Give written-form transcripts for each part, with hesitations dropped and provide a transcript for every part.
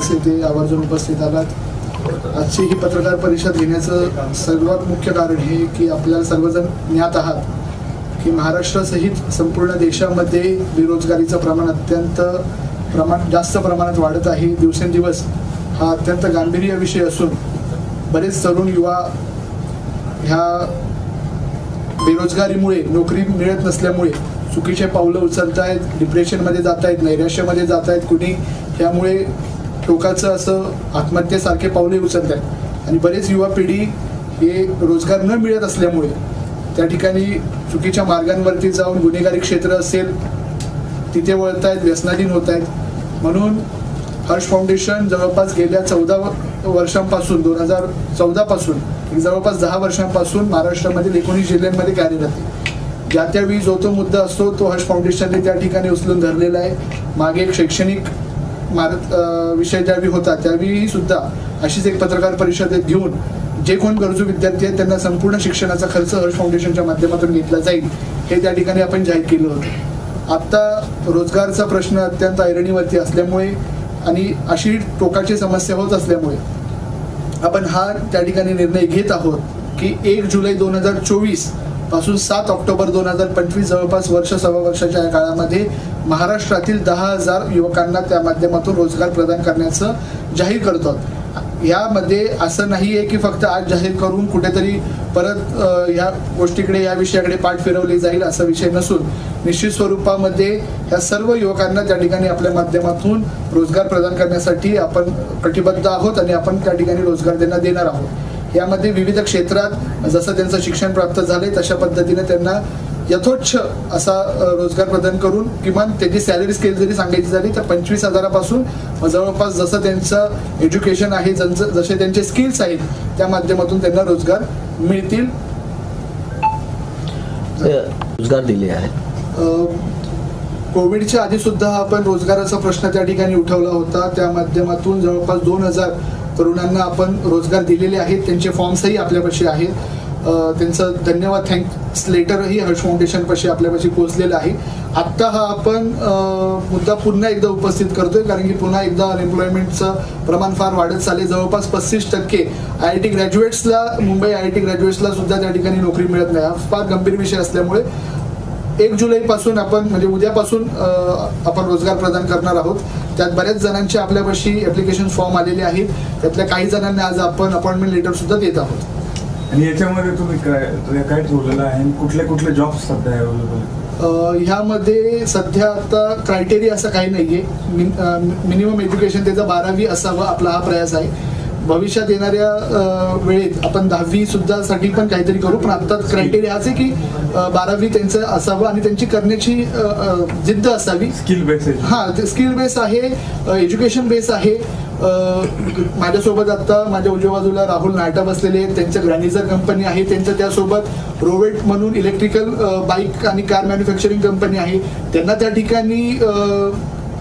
असे ते आवर्जून उपस्थित आलात। आजची ही पत्रकार परिषद घेण्याचं सर्वात मुख्य कारण हे की आपल्याला सर्वजण ज्ञात आहात की महाराष्ट्रासहित संपूर्ण देशामध्ये बेरोजगारीचं प्रमाण जास्त प्रमाणात वाढत आहे। दिवसेंदिवस हा अत्यंत गांभीर्य विषय असून बरेच तरुण युवा ह्या बेरोजगारीमुळे, नोकरी मिळत नसल्यामुळे चुकीचे पावलं उचलत आहेत, डिप्रेशनमध्ये जात आहेत, नैराश्यामध्ये जात आहेत, कुणी त्यामुळे टोकाचं असं आत्महत्येसारखे पावले उचलत आहेत। आणि बरेच युवा पिढी हे रोजगार न मिळत असल्यामुळे त्या ठिकाणी चुकीच्या मार्गांवरती जाऊन गुन्हेगारी क्षेत्र असेल तिथे वळत आहेत, व्यसनाधीन होत आहेत। म्हणून हर्ष फाउंडेशन जवळपास गेल्या 14 वर्षांपासून 2014 पासून जवळपास 10 वर्षांपासून महाराष्ट्रामधील 19 जिल्ह्यांमध्ये कार्यरत आहे। ज्या त्यावेळी जो तो मुद्दा असतो तो हर्ष फाउंडेशनने त्या ठिकाणी उचलून धरलेला आहे। मागे एक शैक्षणिक विषय ज्यावेळी होता त्यावेळी सुद्धा अशीच एक पत्रकार परिषद घेऊन जे कोण गरजू विद्यार्थी आहेत त्यांना संपूर्ण शिक्षणाचा खर्च हर्ष फाउंडेशनच्या माध्यमातून घेतला जाईल हे त्या ठिकाणी आपण जाहीर केलं होतं। आता रोजगारचा प्रश्न अत्यंत ऐरणीवरती असल्यामुळे आणि अशी टोकाची समस्या होत असल्यामुळे आपण हा त्या ठिकाणी निर्णय घेत आहोत की 1 जुलै 2024 पासून 7 ऑक्टोबर 2025 जवळपास वर्ष सव्वा वर्षाच्या काळामध्ये महाराष्ट्रातील 10,000 युवकांना त्या माध्यमातून रोजगार प्रदान करण्याचं जाहीर करतो। यामध्ये असं नाही आहे की फक्त आज जाहीर करून कुठेतरी परत या गोष्टीकडे, या विषयाकडे पाठ फिरवली जाईल असा विषय नसून निश्चित स्वरूपामध्ये या सर्व युवकांना त्या ठिकाणी आपल्या माध्यमातून रोजगार प्रदान करण्यासाठी आपण कटिबद्ध आहोत आणि आपण त्या ठिकाणी रोजगार त्यांना देणार आहोत। यामध्ये विविध क्षेत्रात जसं त्यांचं शिक्षण प्राप्त झाले तशा पद्धतीने त्यांना यथोच्छ असा रोजगार प्रदान करून किमान त्याची सॅलरी स्केल जरी सांगायची झाली तर 25,000 पासून जवळपास जसं त्यांचं एज्युकेशन आहे, जसे त्यांचे स्किल्स आहेत त्या माध्यमातून त्यांना रोजगार मिळतील, रोजगार दिले आहेत। कोविडच्या आधी सुद्धा आपण रोजगाराचा प्रश्न त्या ठिकाणी उठवला होता। त्या माध्यमातून जवळपास 2,000 तरुणांना आपण रोजगार दिलेले आहेत। त्यांचे फॉर्म्सही आपल्यापाशी आहेत। त्यांचं धन्यवाद थँक्स लेटरही हर्ष फाउंडेशन पाशी आपल्यापाशी पोहोचलेलं आहे। आत्ता हा आपण मुद्दा पुन्हा एकदा उपस्थित करतोय कारण की पुन्हा एकदा अनएम्प्लॉयमेंटचं प्रमाण फार वाढत चालले। जवळपास 35% IIT ग्रॅज्युएट्सला, मुंबई IIT ग्रॅज्युएट्सला सुद्धा त्या ठिकाणी नोकरी मिळत नाही। हा फार गंभीर विषय असल्यामुळे 1 जुलैपासून आपण म्हणजे उद्यापासून आपण रोजगार प्रदान करणार आहोत। त्यात बऱ्याच जणांचे आपल्यापाशी ॲप्लिकेशन फॉर्म आलेले आहेत। त्यातल्या काही जणांना आज आपण अपॉइंटमेंट लेटर सुद्धा देत आहोत। आणि याच्यामध्ये तुम्ही काय ठेवलेलं आहे, कुठले कुठले जॉब सध्या अवेलेबल? ह्यामध्ये सध्या आता क्रायटेरिया असं काही नाहीये। मिनिमम एज्युकेशन त्याचं 12वी असावं आपला हा प्रयास आहे। भविष्यात येणाऱ्या वेळेत आपण 10वी सुद्धा साठी पण काहीतरी करू, पण आता क्रायटेरिया हाच आहे की 12वी त्यांचं असावं आणि त्यांची करण्याची जिद्द असावी। स्किल बेस आहे, हां स्किल बेस आहे, एज्युकेशन बेस आहे। माझ्यासोबत आता माझ्या उजव्या बाजूला राहुल नाटा बसलेले आहेत, त्यांचं ग्रॅनिझर कंपनी आहे, त्यांचं त्यासोबत रोवेट म्हणून इलेक्ट्रिकल बाईक आणि कार मॅन्युफॅक्चरिंग कंपनी आहे। त्यांना त्या ठिकाणी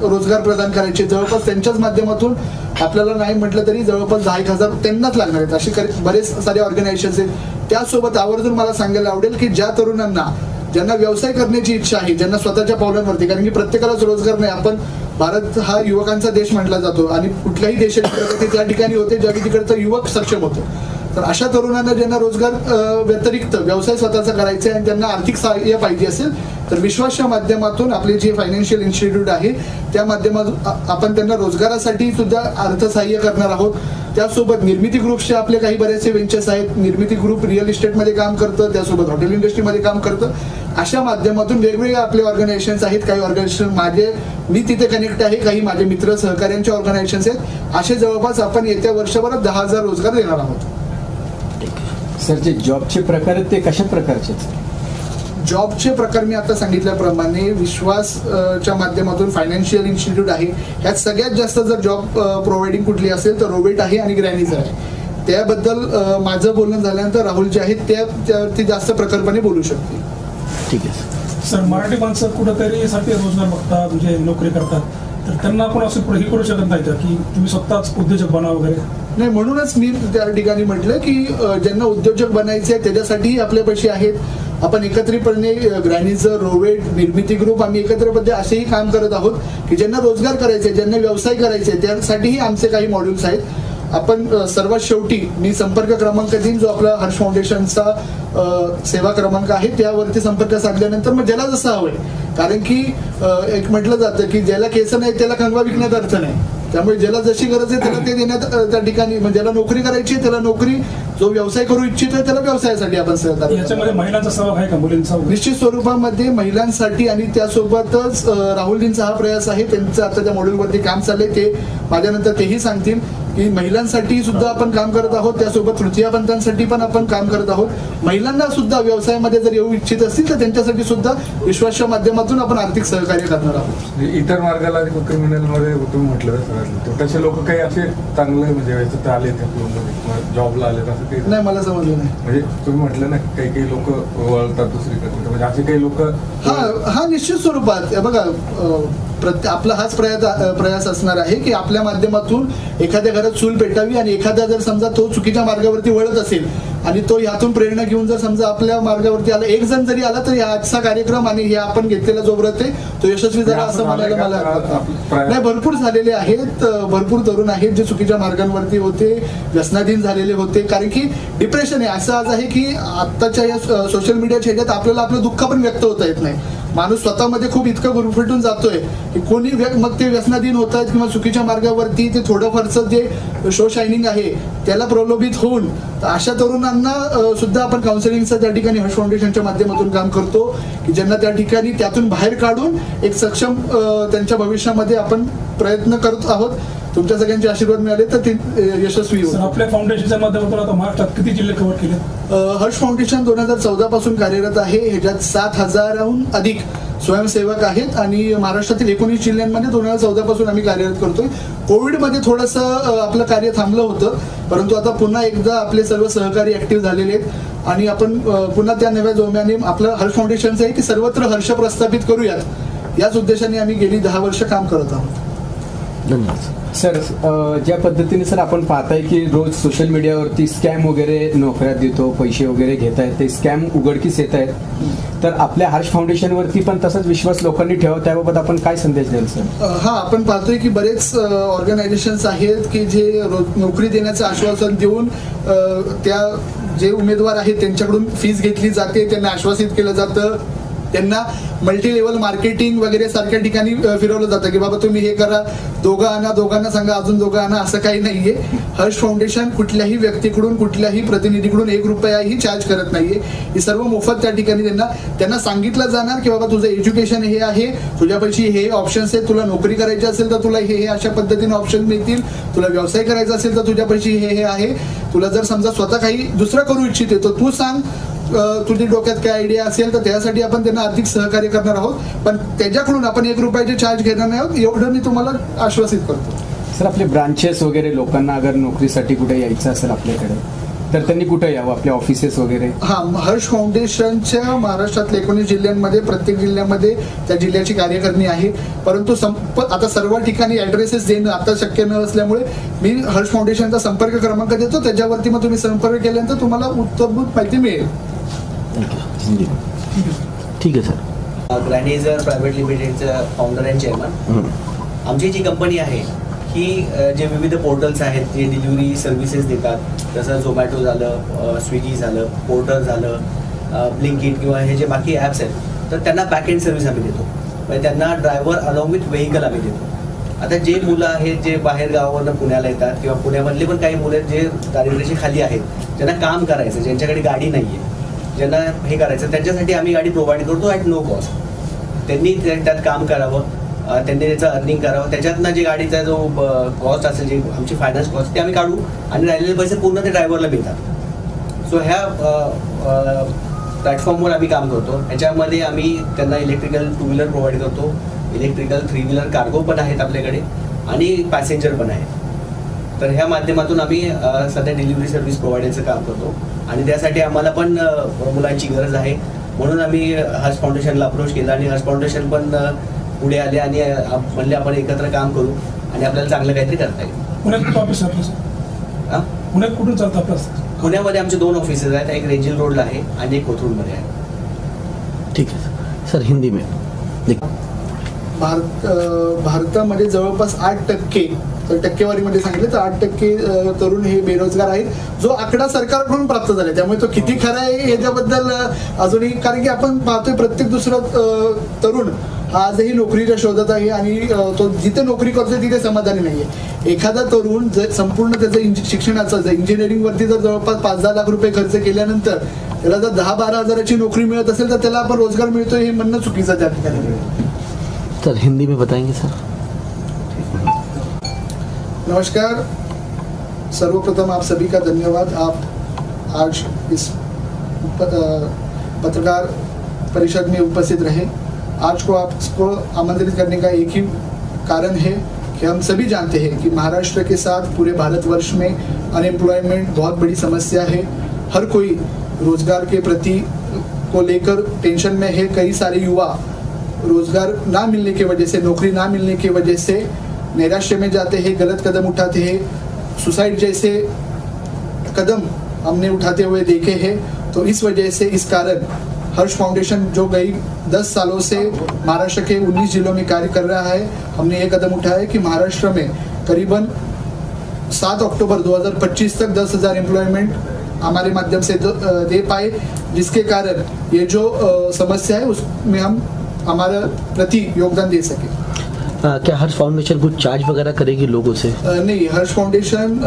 रोजगार प्रदान करायचे। जवळपास त्यांच्याच माध्यमातून आपल्याला नाही म्हटलं तरी जवळपास 10,000 त्यांनाच लागणार आहेत। असे बरेच सारे ऑर्गनायझेशन्स आहेत। त्यासोबत आवर्जून मला सांगायला आवडेल की ज्या तरुणांना ज्यांना व्यवसाय करण्याची इच्छा आहे, ज्यांना स्वतःच्या पावलांवरती, कारण की प्रत्येकालाच रोजगार नाही, आपण भारत हा युवकांचा देश म्हटला जातो आणि कुठल्याही देशाची प्रगती त्या ठिकाणी होते ज्यावेळी तिकडचा युवक सक्षम होतो। तर अशा तरुणांना ज्यांना रोजगार व्यतिरिक्त व्यवसाय स्वतःचा करायचा आहे आणि त्यांना आर्थिक सहाय्य पाहिजे असेल तर विश्वासच्या माध्यमातून आपले जे फायनान्शियल इन्स्टिट्यूट आहे त्या माध्यमातून आपण त्यांना रोजगारासाठी सुद्धा अर्थसहाय्य करणार आहोत। त्यासोबत निर्मिती ग्रुपचे आपले काही बरेचसे वेंचर्स आहेत। निर्मिती ग्रुप रिअल इस्टेटमध्ये काम करतं, त्यासोबत हॉटेल इंडस्ट्रीमध्ये काम करतं। अशा माध्यमातून वेगवेगळे आपले ऑर्गनायझेशन्स आहेत। काही ऑर्गनायझेशन मी तिथे कनेक्ट आहे, काही माझे मित्र सहकार्यांचे ऑर्गनायझेशन्स आहेत। असे जवळपास आपण येत्या वर्षभरात 10,000 रोजगार देणार आहोत। सर, जे जॉबचे प्रकार आहेत ते कशा प्रकारचे? जॉबचे प्रकार मी आता सांगितल्याप्रमाणे विश्वासच्या माध्यमातून फायनान्शियल इन्स्टिट्यूट आहे। ह्यात सगळ्यात जास्त जर जॉब प्रोव्हाइडिंग कुठली असेल तर रोवेट आहे आणि ग्रॅनिझर आहे। त्याबद्दल माझं बोलणं झाल्यानंतर राहुल जे आहेत त्यावरती जास्त प्रकल्पाने बोलू शकतील। ठीक आहे सर, मराठी माणसं कुठेतरी साठी रोजगार बघतात, म्हणजे नोकरी करतात, तर त्यांना आपण असं पुढे करू शकत नाही का की तुम्ही स्वतःच उद्योजक बना वगैरे? नाही, म्हणूनच मी त्या ठिकाणी म्हटलं की ज्यांना उद्योजक बनायचे त्याच्यासाठीही आपल्यापाशी आहेत आपण एकत्रितपणे ग्रॅनीचं रोवेट निर्मिती ग्रुप आम्ही एकत्रपणे असेही काम करत आहोत की ज्यांना रोजगार करायचे, ज्यांना व्यवसाय करायचे, त्यासाठीही आमचे काही मॉड्यूल्स आहेत. आपण सर्वात शेवटी मी संपर्क क्रमांक देईन, जो आपला हर्ष फाउंडेशनचा सेवा क्रमांक आहे, त्यावरती संपर्क साधल्यानंतर मग ज्याला जसं हवंय, कारण की एक म्हटलं जातं की ज्याला केस नाही त्याला कंगवा विकण्यात अर्थ नाही. त्यामुळे ज्याला जशी गरज आहे त्याला ते देण्यात त्या ठिकाणी, म्हणजे ज्याला नोकरी करायची आहे त्याला नोकरी, जो व्यवसाय करू इच्छितोय त्याला व्यवसायासाठी आपण सहकार्य. याच्यामध्ये महिलांचा सहभाग आहे का, मुलींचा? निश्चित स्वरूपामध्ये महिलांसाठी, आणि त्यासोबतच राहुलजींचा हा प्रयास आहे, त्यांचं आता त्या मॉड्यूलवरती काम चाललंय, ते माझ्यानंतर तेही सांगतील की महिलांसाठी सुद्धा आपण काम करत आहोत. त्यासोबत तृतीयपंथांसाठी पण आपण काम करत आहोत. महिलांना सुद्धा व्यवसायामध्ये जर येऊ इच्छित असतील तर त्यांच्यासाठी सुद्धा विश्वासच्या माध्यमातून आपण आर्थिक सहकार्य करणार आहोत. इतर मार्गाला आणि क्रिमिनलमध्ये तुम्ही म्हटलं सगळ्यात तसे लोक काही असे चांगले म्हणजे याच्यात आले जॉबला आले असं काही नाही, मला समजलं नाही. म्हणजे तुम्ही म्हटलं ना काही लोक वळतात दुसरीकडे, म्हणजे असे काही लोक. हा निश्चित स्वरूपात बघा, आपला हाच प्रयास असणार आहे की आपल्या माध्यमातून एखाद्या घरात चूल पेटावी, आणि एखादा जर समजा तो चुकीच्या मार्गावरती वळत असेल आणि तो यातून प्रेरणा घेऊन जर समजा आपल्या मार्गावरती आला, एक जण जरी आला, तर आजचा कार्यक्रम आणि हे आपण घेतलेला जो व्रत आहे तो यशस्वी झाला असं म्हणायला मला नाही. भरपूर झालेले आहेत, भरपूर तरुण आहेत जे चुकीच्या मार्गांवरती होते, व्यसनाधीन झालेले होते. कारण की डिप्रेशन आहे असं आज आहे की आत्ताच्या या सोशल मीडियाच्या ह्याच्यात आपल्याला आपलं दुःख पण व्यक्त होता येत नाही. माणूस स्वतःमध्ये खूप इतकं गुरफटून जातोय की कोणी मग ते व्यसनाधीन होत आहेत किंवा चुकीच्या मार्गावरती ते थोडंफारचं जे शो शायनिंग आहे त्याला प्रलोभित होऊन अशा तरुणांना सुद्धा आपण काउन्सिलिंगचं त्या ठिकाणी हर्ष फाउंडेशनच्या माध्यमातून काम करतो की ज्यांना त्या ठिकाणी त्यातून बाहेर काढून एक सक्षम त्यांच्या भविष्यामध्ये आपण प्रयत्न करत आहोत. तुमच्या सगळ्यांचे आशीर्वाद मिळाले तर ते यशस्वी होईल. आपल्या फाउंडेशनच्या माध्यमातून आता महाराष्ट्रात किती जिल्हे कव्हर केले? हर्ष फाउंडेशन 2014 पासून कार्यरत आहे. ह्याच्यात 7,000हून अधिक स्वयंसेवक आहेत आणि महाराष्ट्रातील 19 जिल्ह्यांमध्ये 2014 पासून आम्ही कार्यरत करतोय. कोविडमध्ये थोडंसं आपलं कार्य थांबलं होतं, परंतु आता पुन्हा एकदा आपले सर्व सहकारी ऍक्टिव्ह झालेले आहेत आणि आपण पुन्हा त्या नव्या जोम्याने आपलं हर्ष फाउंडेशनचं आहे की सर्वत्र हर्ष प्रस्थापित करूयात, याच उद्देशाने आम्ही गेली 10 वर्ष काम करत आहोत. धन्यवाद सर. ज्या पद्धतीने सर आपण पाहताय की रोज सोशल मीडियावरती स्कॅम वगैरे नोकऱ्या देतो, पैसे वगैरे घेत आहेत, ते स्कॅम उघडकीस येत आहेत, तर आपल्या हर्ष फाउंडेशनवरती पण तसाच विश्वास लोकांनी ठेवा, त्याबाबत आपण काय संदेश द्याल सर? हा, आपण पाहतोय की बरेच ऑर्गनायझेशन्स आहेत की जे नोकरी देण्याचं आश्वासन देऊन त्या जे उमेदवार आहेत त्यांच्याकडून फीस घेतली जाते, त्यांना आश्वासित केलं जातं, त्यांना मल्टी लेवल मार्केटिंग वगैरे सारख्या ठिकाणी फिरवलं जातं की बाबा तुम्ही हे करा, दोघांना सांगा, अजून दोघं आणा, असं काही नाहीये. हर्ष फाउंडेशन कुठल्याही व्यक्तीकडून, कुठल्याही प्रतिनिधीकडून 1 रुपयाही चार्ज करत नाहीये. ही सर्व मोफत त्या ठिकाणी त्यांना सांगितलं जाणार की बाबा तुझं एज्युकेशन हे आहे, तुझ्यापाशी हे ऑप्शन्स आहेत, तुला नोकरी करायची असेल तर तुला हे अशा पद्धतीने ऑप्शन मिळतील, तुला व्यवसाय करायचा असेल तर तुझ्यापाशी हे आहे, तुला जर समजा स्वतः काही दुसरं करू इच्छिते तर तू सांग, तुझी डोक्यात काय आयडिया असेल तर त्यासाठी आपण त्यांना आर्थिक सहकार्य करणार आहोत, पण त्याच्याकडून आपण 1 रुपयाचे चार्ज घेणार नाही आहोत, एवढं मी तुम्हाला आश्वासित करतो. सर, आपले ब्रांचेस वगैरे लोकांना अगर नोकरीसाठी कुठे यायचं असेल आपल्याकडे तर त्यांनी कुठे यावं, आपले ऑफिसेस वगैरे? हा, हर्ष फाउंडेशनच्या महाराष्ट्रातल्या 19 जिल्ह्यांमध्ये प्रत्येक जिल्ह्यामध्ये त्या जिल्ह्याची कार्यकारिणी आहे, परंतु आता सर्व ठिकाणी ऍड्रेसेस देणं आता शक्य न असल्यामुळे मी हर्ष फाउंडेशनचा संपर्क क्रमांक देतो, त्याच्यावरती मग तुम्ही संपर्क केल्यानंतर तुम्हाला उत्तरभूत माहिती मिळेल. ठीक आहे सर. ग्रॅनीजर प्रायव्हेट लिमिटेडचं फाउंडर अँड चेअरमन. आमची जी कंपनी आहे ही जे विविध पोर्टल्स आहेत जे डिलिव्हरी सर्व्हिसेस देतात, जसं झोमॅटो झालं, स्विगी झालं, पोर्टर झालं, ब्लिंकिट किंवा हे जे बाकी ॲप्स आहेत, तर त्यांना बॅक एंड सर्व्हिस आम्ही देतो. म्हणजे त्यांना ड्रायव्हर अलॉंग विथ व्हेकल आम्ही देतो. आता जे मुलं आहेत जे बाहेर गावावरनं पुण्याला येतात किंवा पुण्यामधले पण काही मुलं जे दारिद्र्याची खाली आहेत, ज्यांना काम करायचं, ज्यांच्याकडे गाडी नाही आहे, ज्यांना हे करायचं, त्यांच्यासाठी आम्ही गाडी प्रोव्हाइड करतो ॲट नो कॉस्ट. त्यांनी त्यात काम करावं, त्यांनी त्याचं अर्निंग करावं, त्याच्यातनं जे गाडीचा जो कॉस्ट असेल, जी आमची फायनान्स कॉस्ट, ते आम्ही काढू आणि राहिलेले पैसे पूर्ण ते ड्रायव्हरला मिळतात. सो ह्या प्लॅटफॉर्मवर आम्ही काम करतो. ह्याच्यामध्ये आम्ही त्यांना इलेक्ट्रिकल 2 व्हीलर प्रोव्हाइड करतो, इलेक्ट्रिकल 3 व्हीलर कार्गो पण आहेत आपल्याकडे आणि पॅसेंजर पण आहेत. तर ह्या माध्यमातून आम्ही सध्या डिलिव्हरी सर्व्हिस प्रोव्हाइडरचं काम करतो आणि त्यासाठी आम्हाला पण मुलांची गरज आहे, म्हणून आम्ही हर्ष फाउंडेशनला अप्रोच केला आणि हर्ष फाउंडेशन पण पुढे आले आणि म्हणले आपण एकत्र काम करू आणि आपल्याला चांगलं काहीतरी करता येईल. पुण्यात कुठं ऑफिस आहे आपलं? पुण्यात कुठून चालतं आपलं? पुण्यामध्ये आमचे 2 ऑफिसेस आहेत, एक रेंजल रोडला आहे आणि एक कोथरूडमध्ये आहे. ठीक है सर, हिंदी में देखिए। भारतामध्ये जवळपास 8%, तर टक्केवारीमध्ये सांगितलं तर 8% तरुण हे बेरोजगार आहेत, जो आकडा सरकारकडून प्राप्त झाला. त्यामुळे तो किती खरा आहे याच्याबद्दल अजूनही, कारण की आपण पाहतोय प्रत्येक दुसरा तरुण आजही नोकरीच्या शोधात आहे आणि तो जिथे नोकरी करतोय तिथे समाधानी नाहीये. एखादा तरुण जर संपूर्ण त्याचं शिक्षणाचं इंजिनिअरिंग वरती जर जवळपास 5-10 लाख रुपये खर्च केल्यानंतर त्याला जर 10-12 हजाराची नोकरी मिळत असेल तर त्याला आपण रोजगार मिळतोय हे म्हणणं चुकीचं त्या ठिकाणी. सर हिंदी में बताएंगे सर. नमस्कार, सर्वप्रथम आप सभी का धन्यवाद. आप आज इस पत्रकार परिषद में उपस्थित रहे. आज को आपको आमंत्रित करने का एक ही कारण है कि हम सभी जानते हैं कि महाराष्ट्र के साथ पूरे भारतवर्ष में अनएम्प्लॉयमेंट बहुत बड़ी समस्या है. हर कोई रोजगार के प्रति को लेकर टेंशन में है. कई सारे युवा रोजगार ना मिलने की वजह से, नौकरी ना मिलने की वजह से नैराश्य में जाते हैं, गलत कदम उठाते हैं. सुसाइड जैसे कदम हमने उठाते हुए देखे हैं. तो इस वजह से, इस कारण हर्ष फाउंडेशन जो गई 10 सालों से महाराष्ट्र के 19 जिलों में कार्य कर रहा है, हमने ये कदम उठाया है कि महाराष्ट्र में करीबन 7 अक्टूबर 2025 तक 10,000 एम्प्लॉयमेंट हमारे माध्यम से दे पाए, जिसके कारण ये जो समस्या है उसमें हम हमारा प्रति योगदान दे सके. क्या हर्ष फाउंडेशन कुछ चार्ज वगैरह करेगी लोगों से? नहीं, हर्ष फाउंडेशन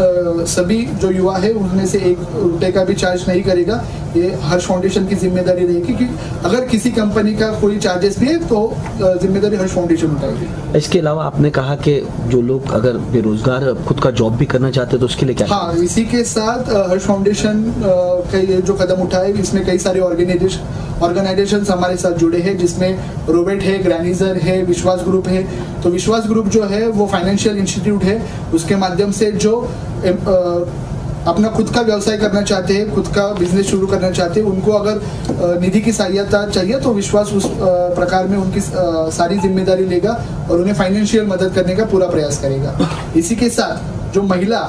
सभी जो युवा है उनमें से 1 रुपये का भी चार्ज नहीं करेगा. ये हर्ष फाउंडेशन की जिम्मेदारी रहेगी कि अगर किसी कंपनी का कोई चार्जेस भी है तो जिम्मेदारी हर्ष फाउंडेशन उठाएगी. इसके अलावा आपने कहा कि जो लोग अगर बेरोजगार खुद का जॉब भी करना चाहते हैं तो उसके लिए क्या? हाँ, इसी के साथ हर्ष फाउंडेशन का ये जो कदम उठाए, इसमें कई सारे ऑर्गेनाइजेशन हमारे साथ जुड़े हैं, जिसमें रोबेट है, ग्रैनिजर है, विश्वास ग्रुप है. तो विश्वास ग्रुप जो है वो फाइनेंशियल इंस्टीट्यूट है. उसके माध्यम से जो अपना खुद का व्यवसाय करना चाहते हैं, खुद का बिजनेस शुरू करना चाहते हैं, उनको अगर निधि की सहायता चाहिए तो विश्वास उस प्रकार में उनकी सारी जिम्मेदारी लेगा और उन्हें फाइनेंशियल मदद करने का पूरा प्रयास करेगा. इसी के साथ जो महिला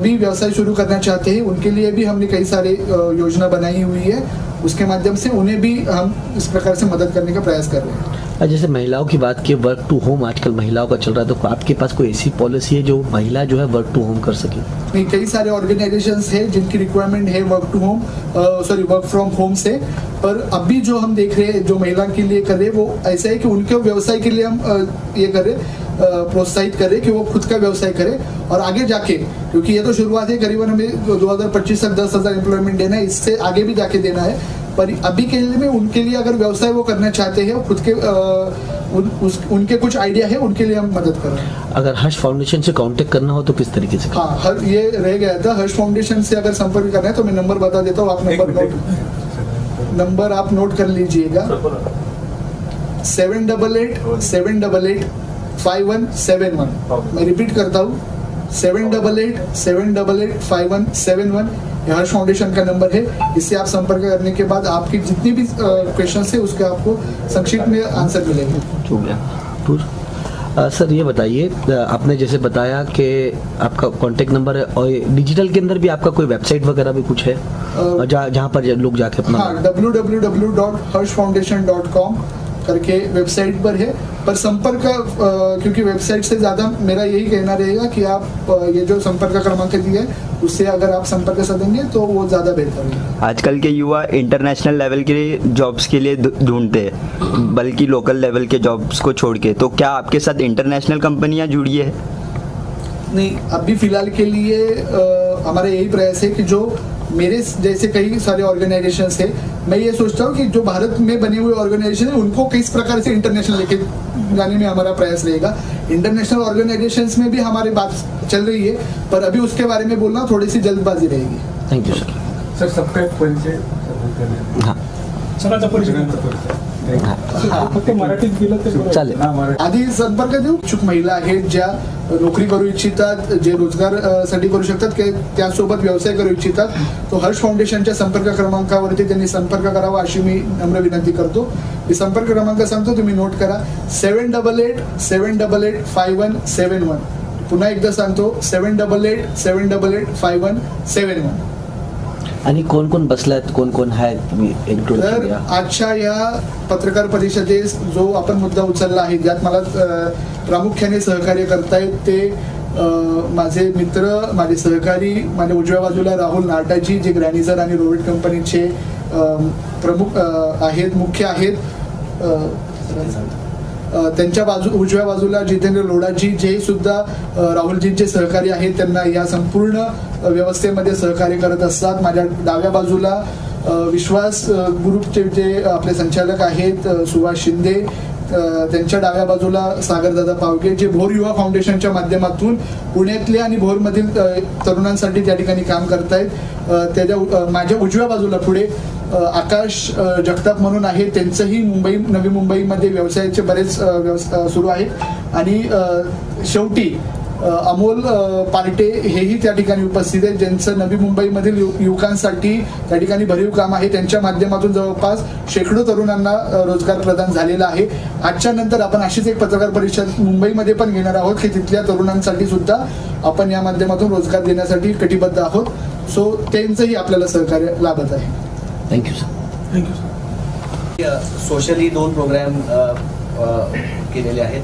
भी व्यवसाय शुरू करना चाहते हैं उनके लिए भी हमने कई सारे योजना बनाई हुई है. उसके माध्यम से उन्हें भी हम इस प्रकार से मदद करने का प्रयास कर रहे हैं. जैसे महिलाओं की बात की, वर्क टू होम आजकल महिलाओं का चल रहा है, तो आपके पास कोई ऐसी पॉलिसी है जो महिला जो है वर्क टू होम कर सके? नहीं, कई सारे ऑर्गेनाइजेशंस हैं जिनकी रिक्वायरमेंट है वर्क फ्रॉम होम से. पर अभी जो हम देख रहे हैं जो महिला के लिए कर रहे हैं वो ऐसा है कि उनके व्यवसाय के लिए हम ये कर रहे प्रोत्साहित करें कि वो खुद का व्यवसाय करें और आगे जाके, क्योंकि ये तो शुरुआत है, करीबन हमें 2025 तक 10,000 एम्प्लॉयमेंट देना है, इससे आगे भी जाके देना है. पर अभी के लिए में उनके लिए अगर व्यवसाय वो करना चाहते हैं, खुद के उनके कुछ आइडिया है, उनके लिए हम मदद कर रहे हैं. अगर हर्ष फाउंडेशन से कांटेक्ट करना हो तो किस तरीके से? हाँ, ये रह गया था. हर्ष फाउंडेशन से अगर संपर्क करना है तो मैं नंबर बता देता हूँ. नंबर आप नोट कर लीजिएगा. 788-788-5171. मैं रिपीट करता हूँ, 788-788-5171. हर्ष फाउंडेशन का नंबर है. इससे आप संपर्क करने के बाद आपकी जितनी भी क्वेश्चन है उसके आपको संक्षिप्त में आंसर मिलेंगे. हो गया. सर ये बताइए, आपने जैसे बताया कि आपका कांटेक्ट नंबर है और डिजिटल के अंदर भी आपका कोई वेबसाइट वगैरह भी कुछ है जहाँ पर लोग जाके अपना? हाँ, www.harshfoundation.com करके वेबसाइट पर है. पर संपर्क क्योंकि वेबसाइट से ज़्यादा मेरा यही कहना रहेगा कि आप ये जो संपर्क क्रमांक दिए है उससे अगर आप संपर्क साधेंगे तो वो ज़्यादा बेहतर है. आजकल के युवा इंटरनेशनल लेवल के जॉब्स के लिए ढूंढते हैं, बल्कि लोकल लेवल के जॉब्स को छोड़ के. तो क्या आपके साथ इंटरनेशनल कंपनियां जुड़ी है? नहीं, अभी फिलहाल के लिए हमारा यही प्रयास है कि जो मेरे जैसे कई सारे ऑर्गेनाइजेशंस है, मैं ये सोचता हूँ कि जो भारत में बने हुए ऑर्गेनाइजेशन है उनको किस प्रकार से इंटरनेशनल लेके जाने में हमारा प्रयास रहेगा. इंटरनेशनल ऑर्गेनाइजेशंस में भी हमारी बात चल रही है, पर अभी उसके बारे में बोलना थोड़ी सी जल्दबाजी रहेगी. Thank you sir. सर सबका एक परिचय. हां, सगळ्यांचा परिचय फक्त मराठीत दिलं तर बरं. चालेल. आधी संपर्क देऊ. इच्छुक महिला आहेत ज्या नोकरी करू इच्छितात, जे रोजगार साठी करू शकतात, त्यासोबत व्यवसाय करू इच्छितात, तो हर्ष फाउंडेशनच्या संपर्क क्रमांकावरती त्यांनी संपर्क करावा अशी मी नम्र विनंती करतो. मी संपर्क क्रमांक सांगतो, तुम्ही नोट करा. 788-788-5171. पुन्हा एकदा सांगतो, 788-788-5171. आणि कोण कोण बसलात, कोण कोण आहेत, तुम्ही इंट्रोडक्शन तर द्या. आजच्या या पत्रकार परिषदेस जो आपण मुद्दा उचलला आहे, ज्यात मला प्रामुख्याने सहकार्य करतायत ते माझे मित्र, माझे सहकारी, माझ्या उजव्या बाजूला राहुल नाटाजी, जे ग्रॅनिझर आणि रोविट कंपनीचे प्रमुख आहेत, मुख्य आहेत. त्यांच्या उजव्या बाजूला जितेंद्र लोढाजी, जे सुद्धा राहुलजींचे सहकारी आहेत, त्यांना या संपूर्ण व्यवस्थेमध्ये सहकार्य करत असतात. माझ्या डाव्या बाजूला विश्वास ग्रुपचे जे आपले संचालक आहेत सुभाष शिंदे, त्यांच्या डाव्या बाजूला सागरदादा पावके, जे भोर युवा फाउंडेशनच्या माध्यमातून पुण्यातले आणि भोरमधील तरुणांसाठी त्या ठिकाणी काम करतायत. त्याच्या माझ्या उजव्या बाजूला पुढे आकाश जगताप म्हणून आहे, त्यांचंही नवी मुंबईमध्ये व्यवसायाचे बरेच सुरू आहेत. आणि शेवटी अमोल पार्टे हेही त्या ठिकाणी उपस्थित आहेत, ज्यांचं नवी मुंबईमधील युवकांसाठी त्या ठिकाणी भरीव काम आहे. त्यांच्या माध्यमातून जवळपास शेकडो तरुणांना रोजगार प्रदान झालेला आहे. आजच्या नंतर आपण अशीच एक पत्रकार परिषद मुंबईमध्ये पण घेणार आहोत की तिथल्या तरुणांसाठी सुद्धा आपण या माध्यमातून रोजगार देण्यासाठी कटिबद्ध आहोत. सो त्यांचंही आपल्याला सहकार्य लाभत आहे. Thank you sir. Thank you sir. Socially 2 programme केलेले आहेत,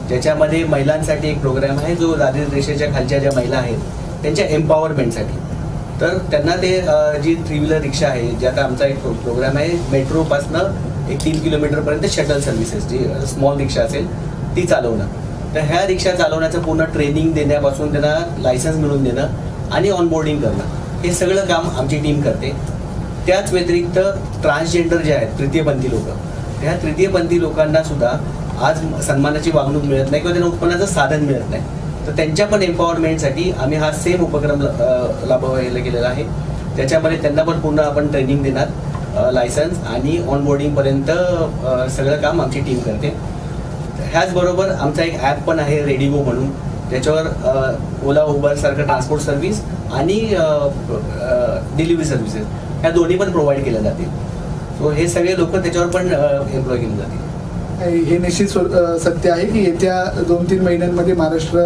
ज्याच्यामध्ये महिलांसाठी एक प्रोग्राम आहे जो दारिद्र्य रेषेच्या खालच्या ज्या महिला आहेत त्यांच्या एम्पॉवरमेंटसाठी. तर त्यांना ते जी 3 व्हीलर रिक्षा आहे, जे आता आमचा एक प्रोग्राम आहे मेट्रोपासनं एक 3 किलोमीटरपर्यंत शटल सर्व्हिसेस, जी स्मॉल रिक्षा असेल ती चालवणं. तर ह्या रिक्षा चालवण्याचं पूर्ण ट्रेनिंग देण्यापासून त्यांना लायसन्स मिळवून देणं आणि ऑनबोर्डिंग करणं, हे सगळं काम आमची टीम करते. त्याच व्यतिरिक्त ट्रान्सजेंडर जे आहेत, तृतीयपंथी लोक, ह्या तृतीयपंथी लोकांना सुद्धा आज सन्मानाची वागणूक मिळत नाही किंवा त्यांना उत्पन्नाचं साधन मिळत नाही. तर त्यांच्या पण एम्पॉवरमेंटसाठी आम्ही हा सेम उपक्रम राबवायला केलेला आहे. त्याच्यामध्ये त्यांना पण पूर्ण आपण ट्रेनिंग देणार, लायसन्स आणि ऑनबोर्डिंगपर्यंत सगळं काम आमची टीम करते. ह्याचबरोबर आमचा एक ॲप पण आहे रेडिगो म्हणून, त्याच्यावर ओला उबरसारखं ट्रान्सपोर्ट सर्व्हिस आणि डिलिव्हरी सर्व्हिसेस ह्या दोन्ही पण प्रोव्हाइड केल्या जातील. सो हे सगळे लोक त्याच्यावर पण एम्प्लॉय केले जातील. हे निश्चित सत्य आहे की येत्या 2-3 महिन्यांमध्ये महाराष्ट्र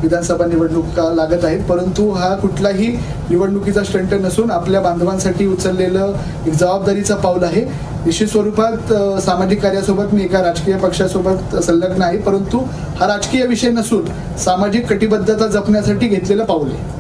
विधानसभा निवडणुका लागत आहेत, परंतु हा कुठलाही निवडणुकीचा स्टंट नसून आपल्या बांधवांसाठी उचललेलं एक जबाबदारीचं पाऊल आहे. निश्चित स्वरूपात सामाजिक कार्यासोबत मी एका राजकीय पक्षासोबत संलग्न आहे, परंतु हा राजकीय विषय नसून सामाजिक कटिबद्धता जपण्यासाठी घेतलेलं पाऊल आहे.